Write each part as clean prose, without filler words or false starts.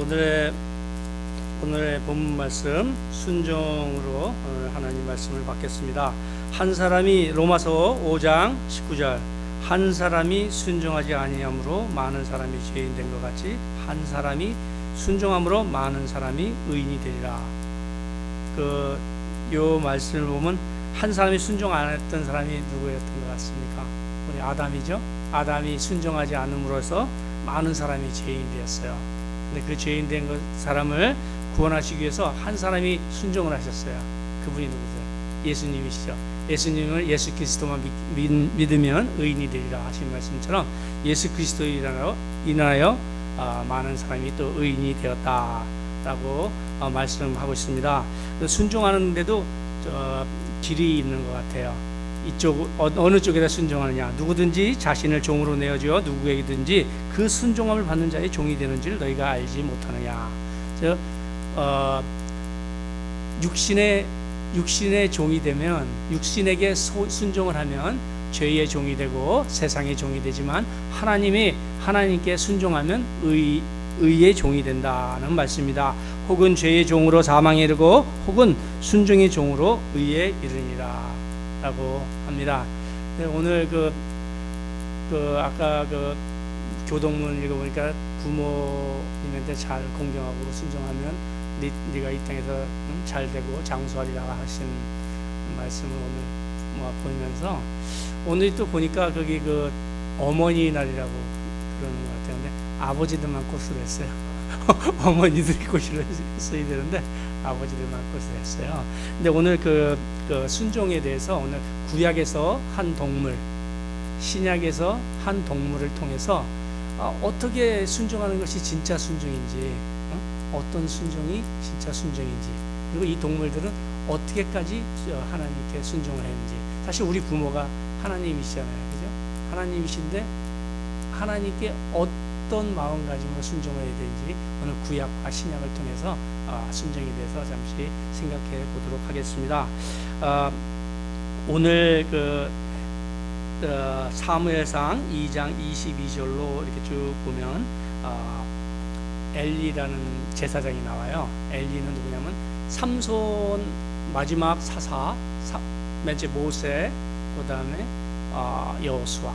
오늘의 본문 말씀 순종으로 오늘 하나님 말씀을 받겠습니다. 한 사람이 로마서 5장 19절 한 사람이 순종하지 아니함으로 많은 사람이 죄인 된 것 같이 한 사람이 순종함으로 많은 사람이 의인이 되리라. 요 말씀을 보면 한 사람이 순종 안 했던 사람이 누구였던 것 같습니까? 우리 아담이죠. 아담이 순종하지 않음으로써 많은 사람이 죄인이 되었어요. 근데 그 죄인 된 사람을 구원하시기 위해서 한 사람이 순종을 하셨어요. 그분이 누구세요? 예수님이시죠. 예수님을 예수 그리스도만 믿으면 의인이 되리라 하신 말씀처럼 예수 그리스도로 인하여 많은 사람이 또 의인이 되었다라고 말씀하고 있습니다. 순종하는데도 길이 있는 것 같아요. 이쪽 어느 쪽에다 순종하느냐. 누구든지 자신을 종으로 내어주어 누구에게든지 그 순종함을 받는 자의 종이 되는 줄 너희가 알지 못하느냐. 육신의 종이 되면 육신에게 순종을 하면 죄의 종이 되고 세상의 종이 되지만 하나님께 순종하면 의의 종이 된다는 말씀입니다. 혹은 죄의 종으로 사망에 이르고 혹은 순종의 종으로 의에 이르니라 라고 합니다. 오늘 아까 교동문 읽어보니까 부모님한테 잘 공경하고 순종하면 네가 이 땅에서 잘 되고 장수하리라 하신 말씀을 오늘 보면서 오늘 또 보니까 거기 어머니 날이라고 그러는 것 같아요. 근데 아버지들만 꽃을 했어요. 어머니들이 꽃을 써야 되는데 아버지들만 꽃을 했어요. 근데 오늘 그 순종에 대해서 오늘 구약에서 한 동물, 신약에서 한 동물을 통해서 어떻게 순종하는 것이 진짜 순종인지, 어떤 순종이 진짜 순종인지, 그리고 이 동물들은 어떻게까지 하나님께 순종을 했는지. 사실 우리 부모가 하나님이시잖아요, 그죠? 하나님이신데 하나님께 어떤 마음가짐으로 순종을 해야 되는지 오늘 구약과 신약을 통해서 순종에 대해서 잠시 생각해 보도록 하겠습니다. 오늘 사무엘상 2장 22절로 이렇게 쭉 보면 엘리라는 제사장이 나와요. 엘리는 누구냐면 삼손 마지막 사사, 맨째 모세, 그 다음에 여호수아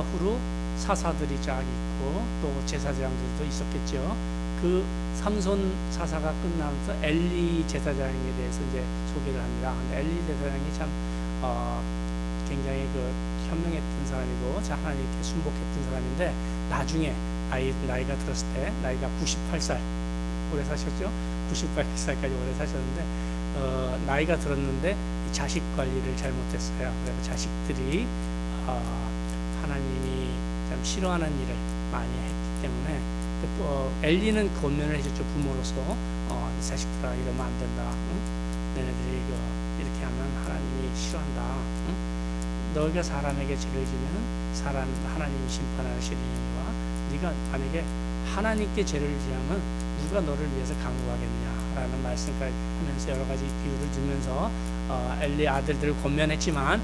후로 사사들이 쫙 있고 또 제사장들도 있었겠죠. 그 삼손 사사가 끝나면서 엘리 제사장에 대해서 이제 소개를 합니다. 근데 엘리 제사장이 참 굉장히 현명했던 사람이고 하나님께 순복했던 사람인데 나중에 나이가 들었을 때 나이가 98살 오래 사셨죠. 98살까지 오래 사셨는데 나이가 들었는데 자식 관리를 잘못했어요. 그래서 자식들이 하나님이 참 싫어하는 일을 많이 했기 때문에 엘리는 권면을 해줬죠. 부모로서 자식들아 이러면 안 된다. 너네들이 이렇게 하면 하나님이 싫어한다. 너희가 사람에게 죄를 지면 하나님이 심판하시리니와 네가 만약에 하나님께 죄를 지으면 누가 너를 위해서 강구하겠느냐라는 말씀까지 하면서 여러 가지 비유를 들면서 엘리 아들들을 권면했지만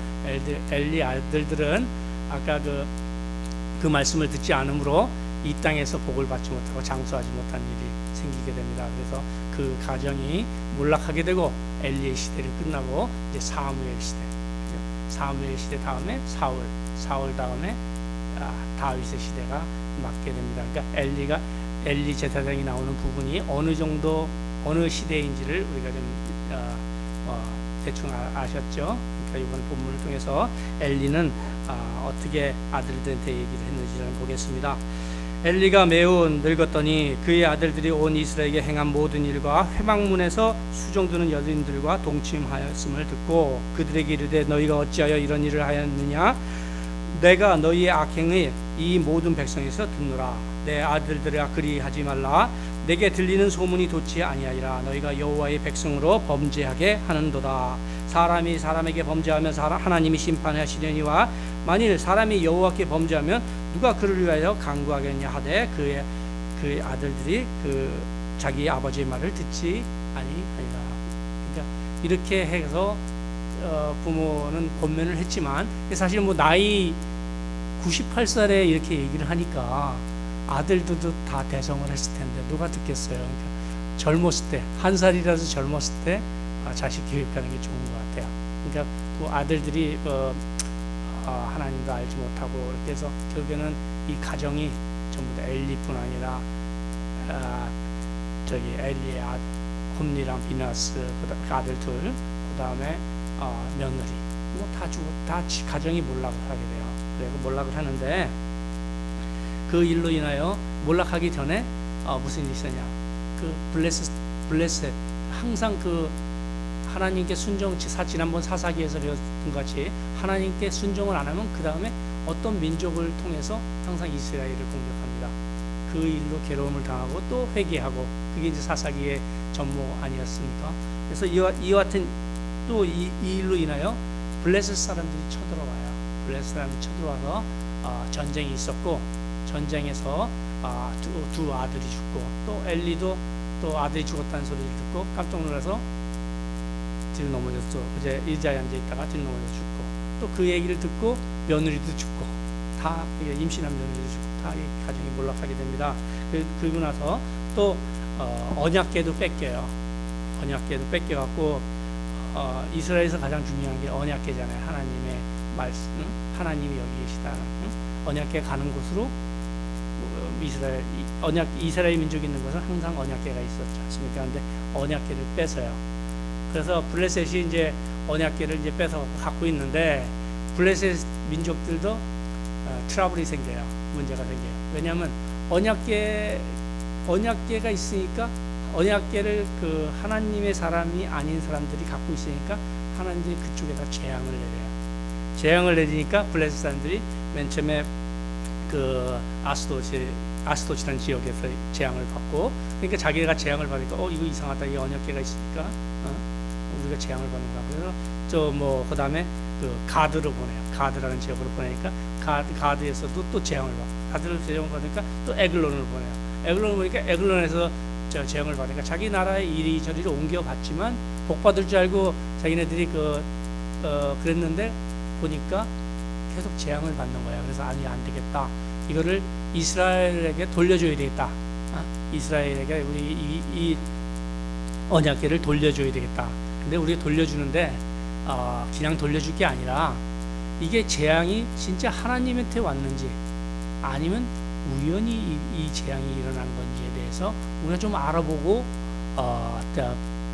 엘리 아들들은 아까 그 말씀을 듣지 않으므로 이 땅에서 복을 받지 못하고 장수하지 못한 일이 생기게 됩니다. 그래서 그 가정이 몰락하게 되고 엘리의 시대를 끝나고 이제 사무엘 시대, 사무엘 시대 다음에 사울 다음에 다윗의 시대가 맞게 됩니다. 그러니까 엘리 제사장이 나오는 부분이 어느 시대인지를 우리가 좀 대충 아셨죠? 그러니까 이번 본문을 통해서 엘리는 어떻게 아들들한테 얘기를 했는지를 보겠습니다. 엘리가 매우 늙었더니 그의 아들들이 온 이스라엘에게 행한 모든 일과 회막문에서 수종드는 여인들과 동침하였음을 듣고 그들에게 이르되 너희가 어찌하여 이런 일을 하였느냐. 내가 너희의 악행을 이 모든 백성에서 듣노라. 내 아들들아 그리하지 말라. 내게 들리는 소문이 좋지 아니하리라. 너희가 여호와의 백성으로 범죄하게 하는도다. 사람이 사람에게 범죄하면 하나님이 심판하시려니와 만일 사람이 여호와께 범죄하면 누가 그를 위하여 강구하겠냐 하되 그의 아들들이 자기 아버지의 말을 듣지 아니하리라. 그러니까 이렇게 해서 부모는 권면을 했지만 사실 나이 98살에 이렇게 얘기를 하니까 아들들도 다 대성을 했을 텐데 누가 듣겠어요. 그러니까 젊었을 때, 한 살이라도 젊었을 때 자식 교육하는 게 좋은 것 같아요. 그러니까 그 아들들이 하나님도 알지 못하고 이렇게 해서 결국에는 이 가정이 전부 다 엘리뿐 아니라 엘리의 홈리랑 비나스 그 아들 둘, 그 다음에 며느리 뭐 다 죽고 다 가정이 몰락을 하게 돼요. 그리고 몰락을 하는데 그 일로 인하여 몰락하기 전에 무슨 일이 있었냐? 그 블레셋 항상 그 하나님께 순종치 지난번 사사기에서 배웠던 같이 하나님께 순종을 안 하면 그 다음에 어떤 민족을 통해서 항상 이스라엘을 공격합니다. 그 일로 괴로움을 당하고 또 회개하고 그게 이제 사사기의 전모 아니었습니까? 그래서 이와 같은 또 이 일로 인하여 블레셋 사람들이 쳐들어와요. 블레셋 사람들이 쳐들어와서 전쟁이 있었고 전쟁에서 두 아들이 죽고 또 엘리도 또 아들이 죽었다는 소리를 듣고 깜짝 놀라서 뒤로 넘어졌어. 이제 의자에 앉아 있다가 뒤로 넘어져 죽고 또 그 얘기를 듣고 며느리도 죽고 다 임신한 며느리도 죽고 다 가정이 몰락하게 됩니다. 그리고 나서 또 언약궤도 뺏겨요. 언약궤도 뺏겨갖고 이스라엘에서 가장 중요한 게 언약궤잖아요. 하나님의 말씀, 하나님이 여기 계시다는 언약궤 가는 곳으로 이스라엘 민족이 있는 곳은 항상 언약궤가 있었지 않습니까? 근데 언약궤를 뺏어요. 그래서 블레셋이 이제 언약궤를 이제 뺏어 갖고 있는데 블레셋 민족들도 트러블이 생겨요. 문제가 생겨요. 왜냐하면 언약궤가 있으니까 언약궤를 그 하나님의 사람이 아닌 사람들이 갖고 있으니까 하나님들이 그쪽에다 재앙을 내려요. 재앙을 내리니까 블레셋 사람들이 맨 처음에 그 아스도시라는 지역에서 재앙을 받고 그러니까 자기가 재앙을 받으니까 이거 이상하다. 이 언약궤가 있으니까 우리가 재앙을 받는다. 그래서 그 다음에 그 가드로 보내요. 가드라는 지역으로 보내니까 가드에서도 또 재앙을 받고 가드를 재앙을 받으니까 또 에글론을 보내요. 에글론을 보니까 에글론에서 재앙을 받으니까 자기 나라에 이리저리로 옮겨봤지만 복 받을 줄 알고 자기네들이 그랬는데 보니까 계속 재앙을 받는 거야. 그래서 아니 안 되겠다. 이거를 이스라엘에게 돌려줘야 되겠다. 이스라엘에게 우리 이 언약궤를 돌려줘야 되겠다. 근데 우리가 돌려주는데 그냥 돌려줄 게 아니라 이게 재앙이 진짜 하나님한테 왔는지 아니면 우연히 이 재앙이 일어난 건지에 대해서 우리가 좀 알아보고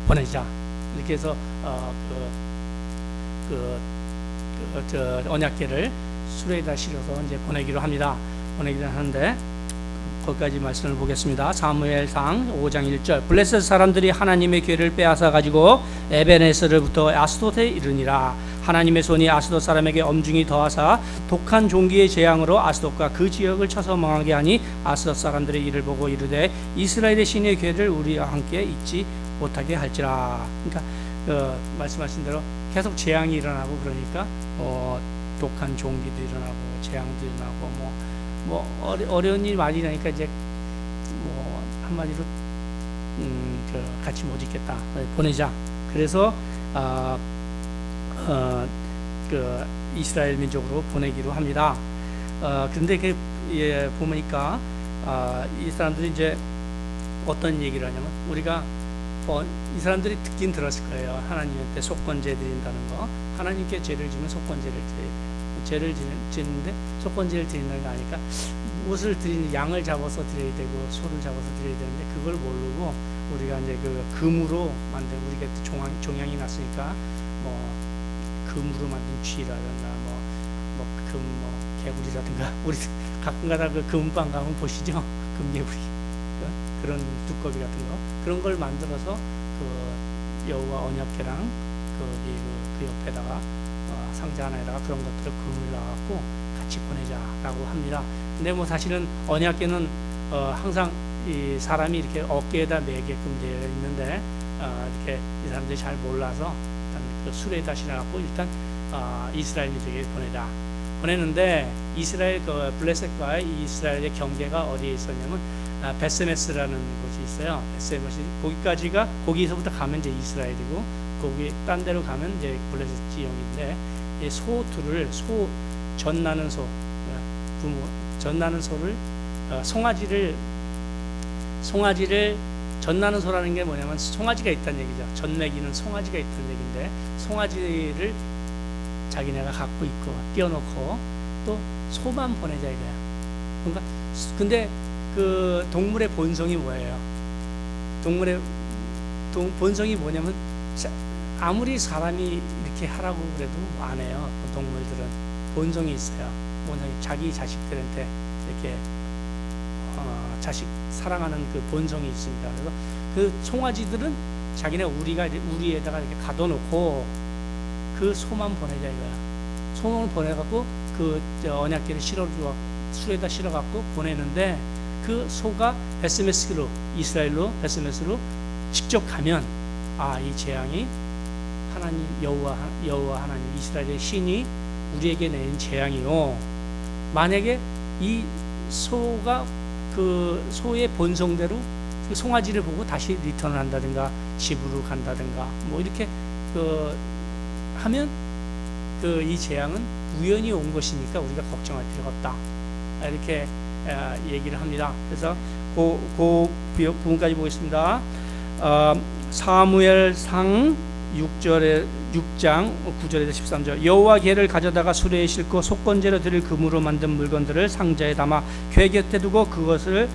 보내자. 이렇게 해서 언약궤를 수레에다 실어서 이제 보내기로 하는데 거기까지 말씀을 보겠습니다. 사무엘상 5장 1절 블레셋 사람들이 하나님의 궤를 빼앗아 가지고 에베네스르부터 아스돗에 이르니라. 하나님의 손이 아스돗 사람에게 엄중히 더하사 독한 종기의 재앙으로 아스돗과 그 지역을 쳐서 망하게 하니 아스돗 사람들의 일을 보고 이르되 이스라엘의 신의 궤를 우리와 함께 잊지 못하게 할지라. 그러니까 말씀하신 대로 계속 재앙이 일어나고 그러니까 독한 종기도 일어나고 재앙도 일어나고 어려운 일 많이 나니까 이제 한마디로 같이 못 있겠다. 보내자. 그래서 이스라엘 민족으로 보내기로 합니다. 그런데 보니까 이 사람들이 이제 어떤 얘기를 하냐면 우리가 이 사람들이 듣긴 들었을 거예요. 하나님한테 속건제 드린다는 거. 하나님께 죄를 지면 속건제를 드려야 돼요. 죄를 지는데 속건제를 드린다는 거 아니까 무엇을 드리는 양을 잡아서 드려야 되고 소를 잡아서 드려야 되는데 그걸 모르고 우리가 이제 그 금으로 만든 우리가 종양이 났으니까 금으로 만든 쥐라든가 개구리라든가 우리 가끔가다 그 금방 가면 보시죠. 금개구리 그런 두꺼비 같은 거 그런 걸 만들어서 그 여호와 언약궤랑 그 옆에다가 상자 하나에다가 그런 것들을 금을 놔갖고 같이 보내자라고 합니다. 근데 사실은 언약궤는 항상 이 사람이 이렇게 어깨에다 매게끔 되어 있는데 이렇게 이 사람들이 잘 몰라서 일단 그 수레에다 실어갖고 일단 이스라엘 민족에게 보내는데 이스라엘 블레셋과 이스라엘의 경계가 어디에 있었냐면 베스메스라는 곳이 있어요. 베스메스 거기서부터 가면 이제 이스라엘이고 거기 딴 데로 가면 이제 블레셋 지역인데 전 나는 소를 송아지를 젖나는 소라는 게 뭐냐면 송아지가 있다는 얘기죠. 젖먹이는 송아지가 있다는 얘기인데 송아지를 자기네가 갖고 있고 띄워놓고 또 소만 보내자 이거야. 그러니까 근데 그 동물의 본성이 뭐예요? 동물의 본성이 뭐냐면 아무리 사람이 이렇게 하라고 그래도 안 해요. 동물들은 본성이 있어요. 본성이 자기 자식들한테 이렇게 자식 사랑하는 그 본성이 있습니다. 그래서 그 송아지들은 자기네 우리에다가 이렇게 가둬놓고 그 소만 보내자 이거야. 소만 보내갖고 그 언약궤를 술에다 실어갖고 보내는데 그 소가 베스메스로 이스라엘로 베스메스로 직접 가면 이 재앙이 하나님 여호와 하나님 이스라엘의 신이 우리에게 내린 재앙이요. 만약에 이 소가 그 소의 본성대로 그 송아지를 보고 다시 리턴을 한다든가 집으로 간다든가 뭐 이렇게 하면 이 재앙은 우연히 온 것이니까 우리가 걱정할 필요가 없다. 이렇게 얘기를 합니다. 그래서 그 부분까지 보겠습니다. 사무엘상 6장 9절에서 13절 여호와 궤를 가져다가 수레에 싣고 속건제로 드릴 금으로 만든 물건들을 상자에 담아 궤 곁에 두고 그것을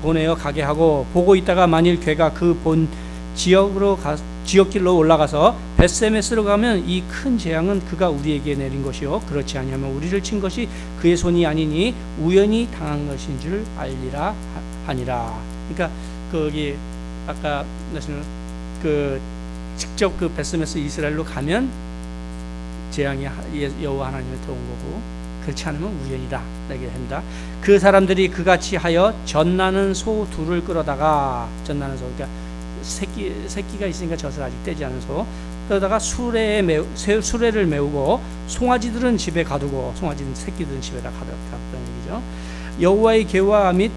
보내어 가게 하고 보고 있다가 만일 궤가 그 본 지역길로 올라가서 벳세메스로 가면 이 큰 재앙은 그가 우리에게 내린 것이요 그렇지 아니하면 우리를 친 것이 그의 손이 아니니 우연히 당한 것인 줄 알리라 하니라. 그러니까 거기 아까 말씀은 직접 그 벳세메스 이스라엘로 가면 재앙이 여호와 하나님한테 온 거고 그렇지 않으면 우연이다 이렇게 한다. 그 사람들이 그같이 하여 젖나는 소 둘을 끌어다가 젖나는 소 그러니까 새끼가 있으니까 젖을 아직 떼지 않은 소 그러다가 수레를 메우고 송아지들은 집에 가두고 송아지는 새끼들은 집에다 가뒀다는 얘기죠. 여호와의 궤와 및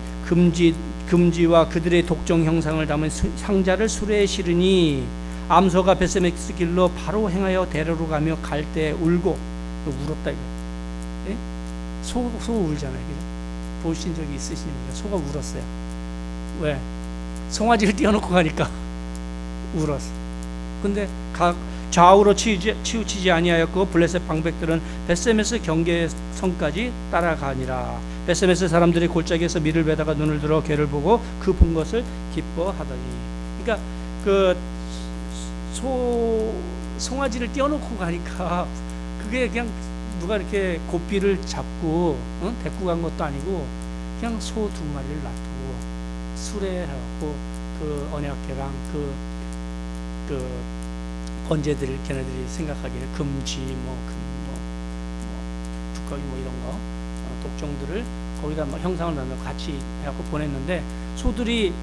금지와 그들의 독종 형상을 담은 상자를 수레에 실으니 암소가 벳세메스 길로 바로 행하여 대로로 가며 갈 때 울고 울었다 이거. 예? 소 울잖아요. 그죠? 보신 적이 있으십니까? 소가 울었어요. 왜? 송아지를 띄워놓고 가니까 울었어. 근데 좌우로 치우치지 아니하였고 블레셋 방백들은 벳세메스 경계선까지 따라가니라. 벳세메스 사람들이 골짜기에서 밀을 베다가 눈을 들어 궤를 보고 그 본 것을 기뻐하더니. 그러니까 송아지를 띄워놓고 가니까 그게 그냥 누가 이렇게 고삐를 잡고 데리고 간 것도 아니고 그냥 소 두 마리를 놔두고 수레하고 그 언약궤랑 그 번제들을 걔네들이 생각하기에 금지 두꺼비 이런 거 독종들을 거기다 막 형상을 넣어 같이 해갖고 보냈는데 소들이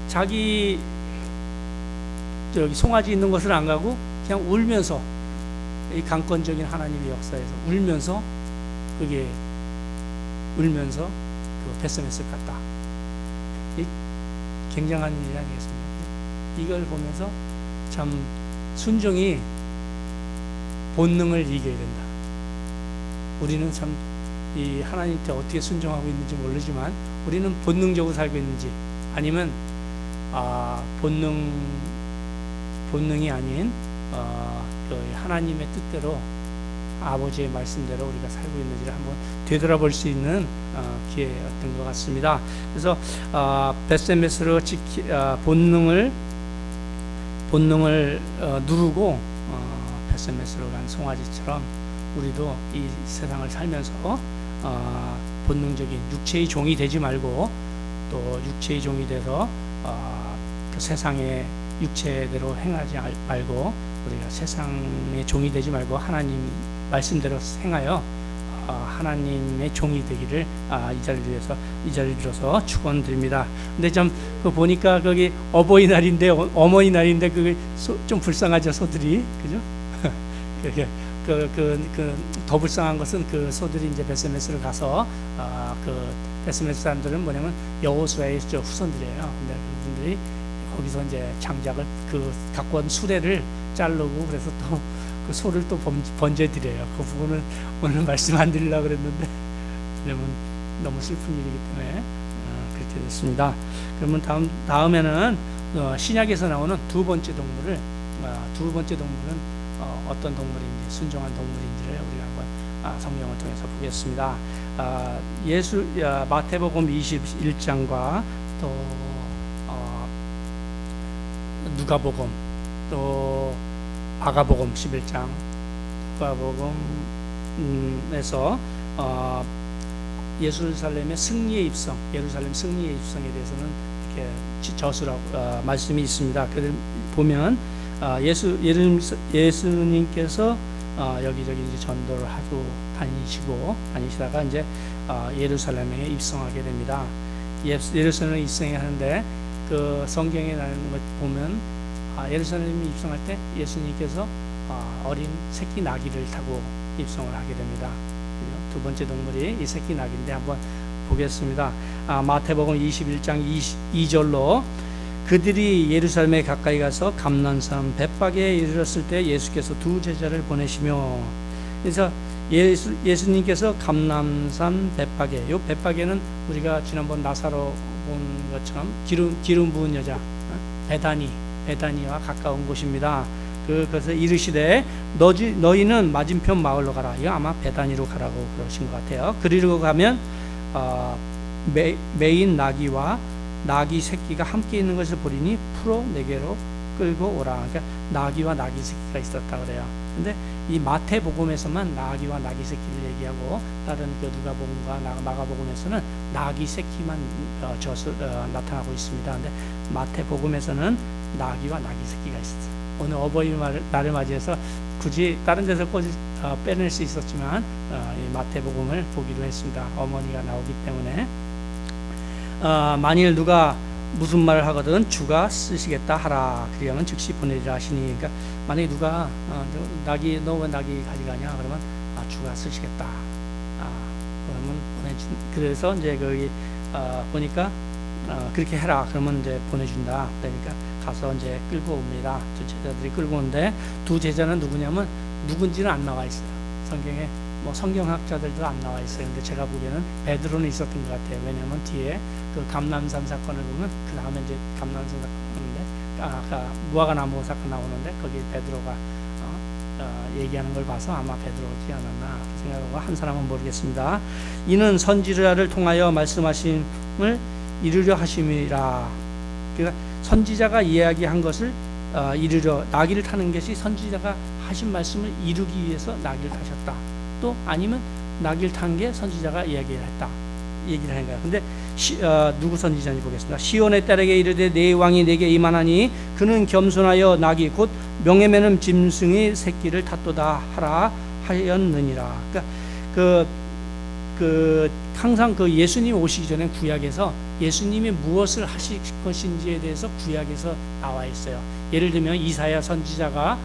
자기 저기 송아지 있는 곳을 안 가고 그냥 울면서 이 강권적인 하나님의 역사에서 울면서 그 벳세메스 갔다. 이 굉장한 일이 아니겠습니까? 이걸 보면서 참 순종이 본능을 이겨야 된다. 우리는 참 이 하나님께 어떻게 순종하고 있는지 모르지만 우리는 본능적으로 살고 있는지 아니면 본능이 아닌 하나님의 뜻대로 아버지의 말씀대로 우리가 살고 있는지를 한번 되돌아볼 수 있는 기회였던 것 같습니다. 그래서 벳세메스로 본능을 누르고 벳세메스로 간 송아지처럼 우리도 이 세상을 살면서 본능적인 육체의 종이 되지 말고 또 육체의 종이 돼서 그 세상의 육체대로 행하지 말고 우리가 세상의 종이 되지 말고 하나님 말씀대로 행하여 하나님의 종이 되기를 이 자리를 빌어서 축원드립니다. 근데 좀 보니까 거기 어버이날인데 어머니날인데 그게 좀 불쌍하죠 소들이 그죠? 그렇게 더 불쌍한 것은 그 소들이 이제 벳세메스를 가서 그 벳세메스 사람들은 뭐냐면 여호수아의 후손들이에요. 근데 그분들이 거기서 이제 장작을 갖고 온 수레를 자르고 그래서 또 그 소를 또 번제 드려요. 그 부분은 오늘 말씀 안 드리려고 그랬는데 왜냐면 너무 슬픈 일이기 때문에 이렇게 됐습니다. 그러면 다음에는 신약에서 나오는 두 번째 동물은 어떤 동물인지, 순종한 동물인지를 우리가 한번 성경을 통해서 보겠습니다. 마태복음 21장과 또 누가복음, 또 마가복음 11장, 누가복음에서 예루살렘 승리의 입성에 대해서는 이렇게 저수라고 말씀이 있습니다. 그를 보면 예수님께서 여기저기 이제 전도를 하고 다니시다가 이제 예루살렘에 입성하게 됩니다. 예루살렘에 입성하는데 그 성경에 나오는 것 보면 예루살렘에 입성할 때 예수님께서 어린 새끼 나귀를 타고 입성을 하게 됩니다. 두 번째 동물이 이 새끼 나귀인데 한번 보겠습니다. 마태복음 21장 2절로 그들이 예루살렘에 가까이 가서 감난산 벳박에 이르렀을 때 예수께서 두 제자를 보내시며, 그래서 예수님께서 감난산 벳박에, 요 벳박에는 우리가 지난번 나사로 본 것처럼 기름 부은 여자 베다니와 가까운 곳입니다. 그것을 이르시되 너희는 맞은편 마을로 가라. 이거 아마 베다니로 가라고 그러신 것 같아요. 그리로 가면 메인 나귀와 나귀 새끼가 함께 있는 것을 보리니 풀어 내게로 끌고 오라. 그러니까 나귀와 나귀 새끼가 있었다 그래요. 근데 이 마태복음에서만 나귀와 나귀 새끼를 얘기하고 다른 그 누가복음과 마가복음에서는 나귀 새끼만 나타나고 있습니다. 근데 마태복음에서는 나귀와 나귀 새끼가 있었어요. 오늘 어버이날을 맞이해서 굳이 다른 데서 빼낼 수 있었지만 이 마태복음을 보기로 했습니다. 어머니가 나오기 때문에. 만일 누가 무슨 말을 하거든 주가 쓰시겠다 하라. 그리하면 즉시 보내리라 하시니, 그러니까 만약에 누가 너 왜 나귀 가져가냐 그러면 주가 쓰시겠다. 그러면 그래서 이제 거기 보니까 그렇게 해라. 그러면 이제 보내준다. 그러니까 가서 이제 끌고 옵니다. 두 제자들이 끌고 오는데 두 제자는 누구냐면 누군지는 안 나와 있어요. 성경에 뭐 성경학자들도 안 나와 있어요. 근데 제가 보기에는 베드로는 있었던 것 같아요. 왜냐하면 뒤에 그 감람산 사건을 보면 그 다음에 이제 감람산 사건 나오는데 무화과나무 사건 나오는데 거기 베드로가 얘기하는 걸 봐서 아마 베드로지 않았나 생각하고, 한 사람은 모르겠습니다. 이는 선지자를 통하여 말씀하심을 이루려 하심이라. 그러니까 선지자가 이야기한 것을 이루려, 나귀를 타는 것이 선지자가 하신 말씀을 이루기 위해서 나귀를 타셨다. 또 아니면 나귀를 탄 게 선지자가 얘기를 하는 거야. 근데 누구 선지자인지 보겠습니다. 시온의 딸에게 이르되 내 왕이 내게 임하나니 그는 겸손하여 나귀 곧 명예매는 짐승의 새끼를 탔도다 하라 하였느니라. 그러니까 항상 그 예수님 오시기 전에 구약에서 예수님이 무엇을 하실 것인지에 대해서 구약에서 나와 있어요. 예를 들면 이사야 선지자가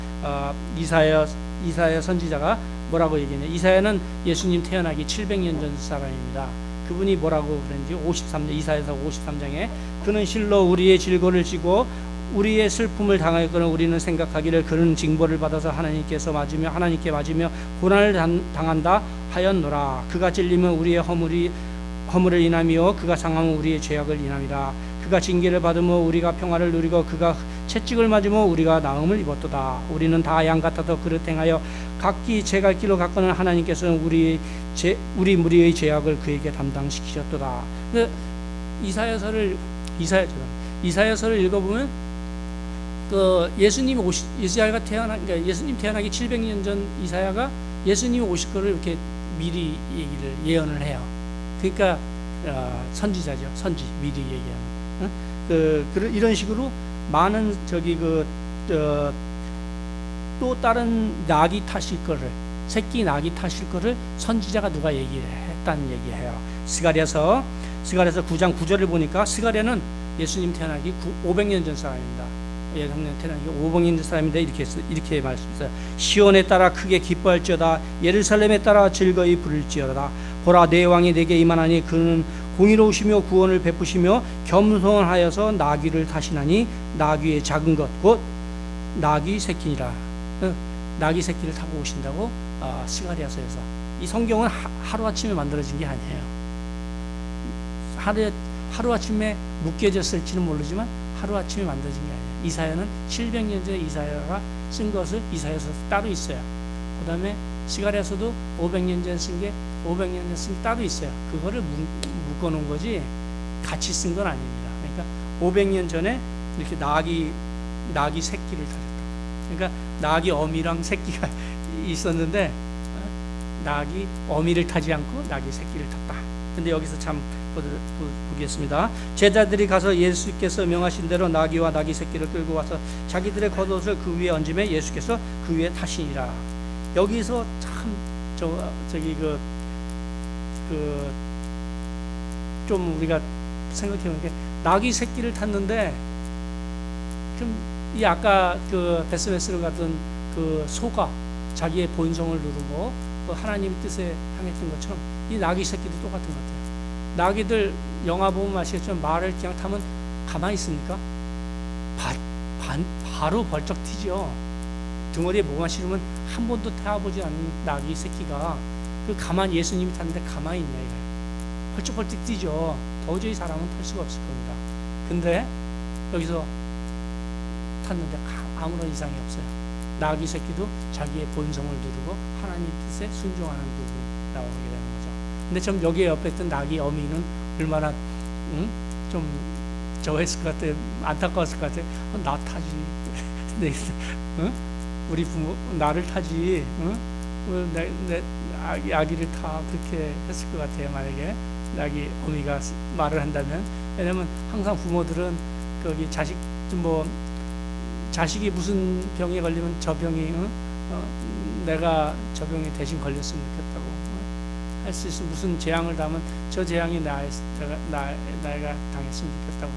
뭐라고 얘기했냐? 이사야는 예수님 태어나기 700년 전 사람입니다. 그분이 뭐라고 그랬는지 53장 이사야서 53장에 그는 실로 우리의 질고를 지고 우리의 슬픔을 당하였거늘 우리는 생각하기를 그는 징벌을 받아서 하나님께 맞으며 고난을 당한다 하였노라. 그가 찔리면 우리의 허물을 인하며 그가 상하면 우리의 죄악을 인함이라. 그가 징계를 받으며 우리가 평화를 누리고 그가 채찍을 맞으며 우리가 나음을 입었도다. 우리는 다 양 같아서 그릇 행하여 각기 제 갈 길로 갔거늘 하나님께서는 우리 무리의 죄악을 그에게 담당시키셨도다. 이사야서를 읽어보면 그 예수님 태어나기 700년 전 이사야가 예수님이 오실 거를 이렇게 미리 예언을 해요. 그러니까 선지자죠. 미리 얘기하는. 이런 식으로 많은 또 다른 나귀 타실 거를, 새끼 나귀 타실 거를 선지자가 누가 얘기했다는 얘기해요. 스가랴서 9장 9절을 보니까 스가랴는 예수님 태어나기 500년 전 사람입니다. 예수님 태어나기 500년 전 사람인데 이렇게 말씀했어요. 시온에 따라 크게 기뻐할지어다. 예루살렘에 따라 즐거이 부를지어다. 보라 내 왕이 내게 임하나니 그는 공의로우시며 구원을 베푸시며 겸손하여서 나귀를 타시나니 나귀의 작은 것 곧 나귀 새끼니라. 나귀 새끼를 타고 오신다고 스가랴서에서. 이 성경은 하루아침에 만들어진 게 아니에요. 하루아침에 묶여졌을지는 모르지만 하루아침에 만들어진 게 아니에요. 이사야는 700년 전에 이사야가 쓴 것을 이사야서 따로 있어요. 그 다음에 스가랴서도 500년 전에 쓴 게 500년 전에 쓴 게 따로 있어요. 그거를 묶어놓은 거지 같이 쓴 건 아닙니다. 그러니까 500년 전에 이렇게 낙이 새끼를 타졌다. 그러니까 낙이 어미랑 새끼가 있었는데 낙이 어미를 타지 않고 낙이 새끼를 탔다. 근데 여기서 참 보겠습니다. 제자들이 가서 예수께서 명하신 대로 나귀와 나귀 새끼를 끌고 와서 자기들의 겉옷을 그 위에 얹으며 예수께서 그 위에 타시니라. 여기서 참 좀 우리가 생각해보는 게 나귀 새끼를 탔는데 좀 이 아까 그 베스메스로 갔던 그 소가 자기의 본성을 누르고 그 하나님 뜻에 향했던 것처럼 이 나귀 새끼도 똑같은 것 같아요. 나귀들 영화 보면 아시겠지만 말을 그냥 타면 가만히 있습니까? 바로 벌쩍 튀죠. 등어리에 뭐가 실으면 한 번도 타보지 않은 나귀 새끼가 그 가만히 예수님이 탔는데 가만히 있냐 이거예요. 벌쩍벌쩍 뛰죠. 도저히 사람은 탈 수가 없을 겁니다. 근데 여기서 탔는데 아무런 이상이 없어요. 나귀 새끼도 자기의 본성을 누르고 하나님 뜻에 순종하는 부분이 나오게 되는 거죠. 근데 좀 여기에 옆에 있던 나귀 어미는 얼마나 좀 저했을 것 같아요. 안타까웠을 것 같아요. 나 타지. 우리 부모 나를 타지. 내 아기를 타. 그렇게 했을 것 같아요. 만약에 나귀 어미가 말을 한다면. 왜냐면 항상 부모들은 거기 자식이 무슨 병에 걸리면 저 병이 내가 저 병에 대신 걸렸으면 좋겠다고 할 수 있으면 무슨 재앙을 당하면 저 재앙이 나가 당했으면 좋겠다고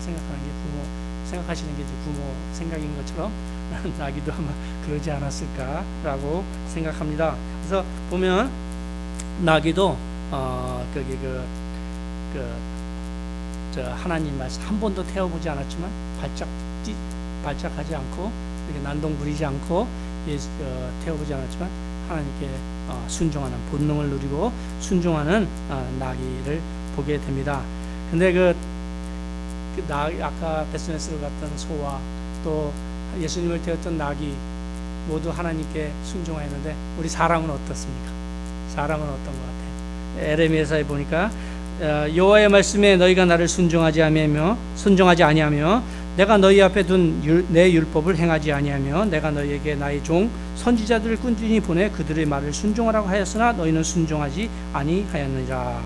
생각하시는 게 부모 생각인 것처럼 나기도 아마 그러지 않았을까라고 생각합니다. 그래서 보면 나기도 하나님 말씀 한 번도 태워보지 않았지만 발작하지 않고 이렇게 난동 부리지 않고 태워보지 않았지만 하나님께 순종하는 본능을 누리고 순종하는 나귀를 보게 됩니다. 근데 아까 베스메스로 갔던 소와 또 예수님을 태웠던 나귀 모두 하나님께 순종하였는데 우리 사람은 어떻습니까? 사람은 어떤 것 같아요? 에레미야서에 보니까 여호와의 말씀에 너희가 나를 순종하지 아니하며 내가 너희 앞에 둔 내 율법을 행하지 아니하며 내가 너희에게 나의 종 선지자들을 꾼준히 보내 그들의 말을 순종하라고 하였으나 너희는 순종하지 아니하였느니라.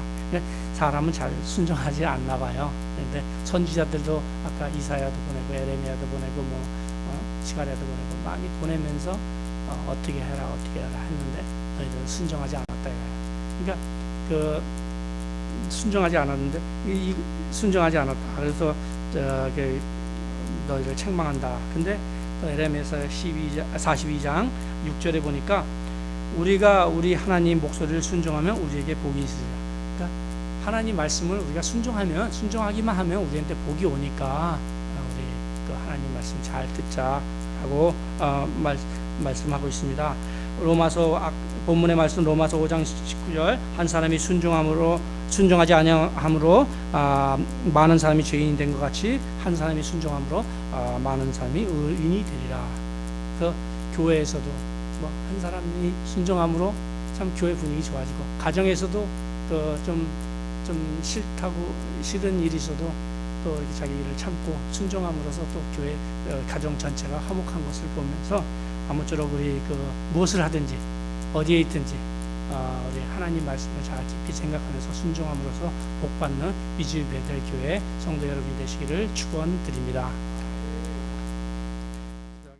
사람은 잘 순종하지 않나 봐요. 그런데 선지자들도 아까 이사야도 보내고 에레미야도 보내고 스가랴도 보내고 많이 보내면서 어떻게 해라 했는데 너희들은 순종하지 않았다 이거예요. 그러니까 순종하지 않았는데 순종하지 않았다. 그래서 너희를 책망한다. 근데 에레미야서 42장 6절에 보니까 우리가 우리 하나님 목소리를 순종하면 우리에게 복이 있으리라. 그러니까 하나님 말씀을 우리가 순종하기만 하면 우리한테 복이 오니까 우리 그 하나님 말씀 잘 듣자라고 말씀하고 있습니다. 본문의 말씀 로마서 5장 19절 한 사람이 순종하지 아니함으로 많은 사람이 죄인이 된 것 같이 한 사람이 순종함으로 많은 사람이 의인이 되리라. 그래서 교회에서도 한 사람이 순종함으로 참 교회 분위기 좋아지고 가정에서도 좀 싫은 일이 있어도 또 이렇게 자기 일을 참고 순종함으로써 또 교회 가정 전체가 화목한 것을 보면서 아무쪼록 우리 무엇을 하든지 어디에 있든지 우리 하나님 말씀을 잘 깊이 생각하면서 순종함으로써 복받는 위즈베델 교회 성도 여러분이 되시기를 축원드립니다.